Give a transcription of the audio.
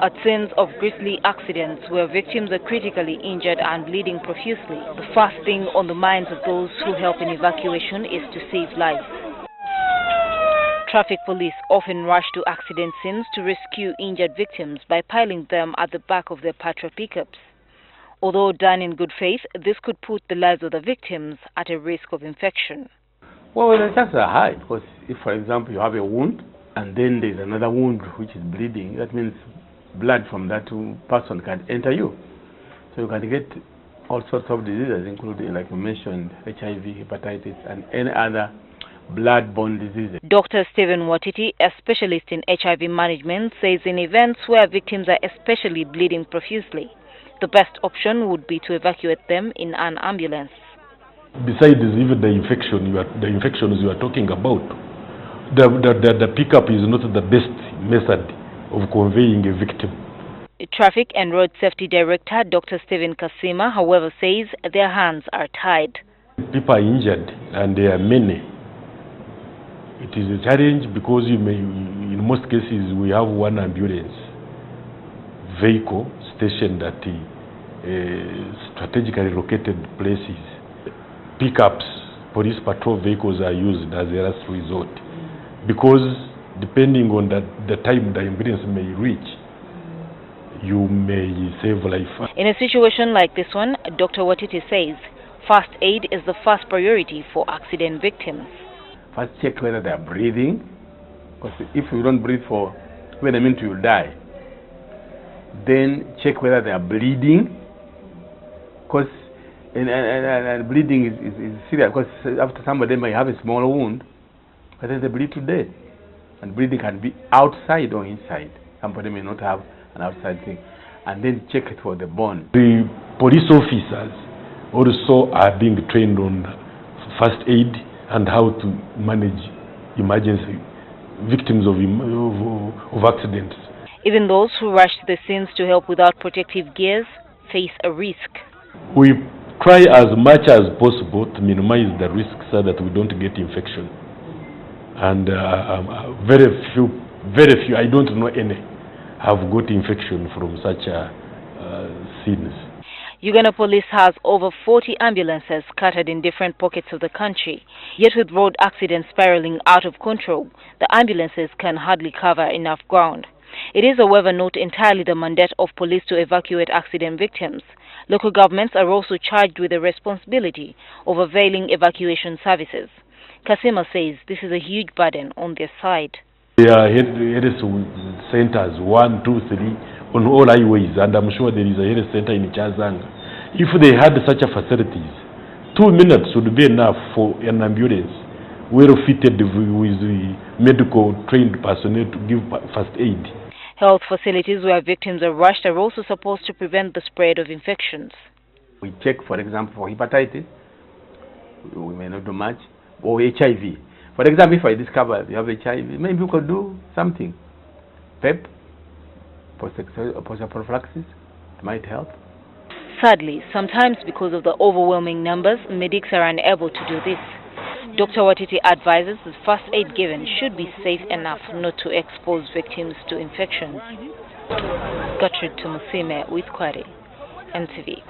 At scenes of grisly accidents where victims are critically injured and bleeding profusely, the first thing on the minds of those who help in evacuation is to save lives. Traffic police often rush to accident scenes to rescue injured victims by piling them at the back of their patrol pickups. Although done in good faith, this could put the lives of the victims at a risk of infection. Well, the chances are high because if, for example, you have a wound and then there's another wound which is bleeding, that means blood from that person can enter you. So you can get all sorts of diseases, including, like you mentioned, HIV, hepatitis, and any other blood-borne diseases. Dr. Stephen Watiti, a specialist in HIV management, says in events where victims are especially bleeding profusely, the best option would be to evacuate them in an ambulance. Besides even the infections you are talking about, the pickup is not the best method of conveying a victim. Traffic and Road Safety Director Dr. Stephen Kasima, however, says their hands are tied. People are injured and there are many. It is a challenge because in most cases we have one ambulance vehicle stationed at strategically located places. Pickups, police patrol vehicles are used as a last resort because depending on the time the ambulance may reach, you may save life. In a situation like this one, Dr. Watiti says first aid is the first priority for accident victims. First check whether they are breathing, because if you don't breathe for when I mean you die, then check whether they are bleeding, because and bleeding is serious, because after somebody may have a small wound, but then they bleed to death. And bleeding can be outside or inside. Somebody may not have an outside thing. And then check it for the bone. The police officers also are being trained on first aid and how to manage emergency victims of accidents. Even those who rush to the scenes to help without protective gears face a risk. We try as much as possible to minimize the risk so that we don't get infection. And very few, I don't know any, have got infection from such scenes. Uganda police has over 40 ambulances scattered in different pockets of the country. Yet with road accidents spiraling out of control, the ambulances can hardly cover enough ground. It is, however, not entirely the mandate of police to evacuate accident victims. Local governments are also charged with the responsibility of availing evacuation services. Kasima says this is a huge burden on their side. There are health centers, 1, 2, 3, on all highways, and I'm sure there is a health center in Chazanga. If they had such a facilities, 2 minutes would be enough for an ambulance, well fitted with the medical trained personnel to give first aid. Health facilities where victims are rushed are also supposed to prevent the spread of infections. We check, for example, for hepatitis, we may not do much, or HIV. For example, if I discover you have HIV, maybe we could do something. PEP, prophylaxis, might help. Sadly, sometimes because of the overwhelming numbers, medics are unable to do this. Dr. Watiti advises that first aid given should be safe enough not to expose victims to infections. Gertrude Tumusime with Kwari, NTV.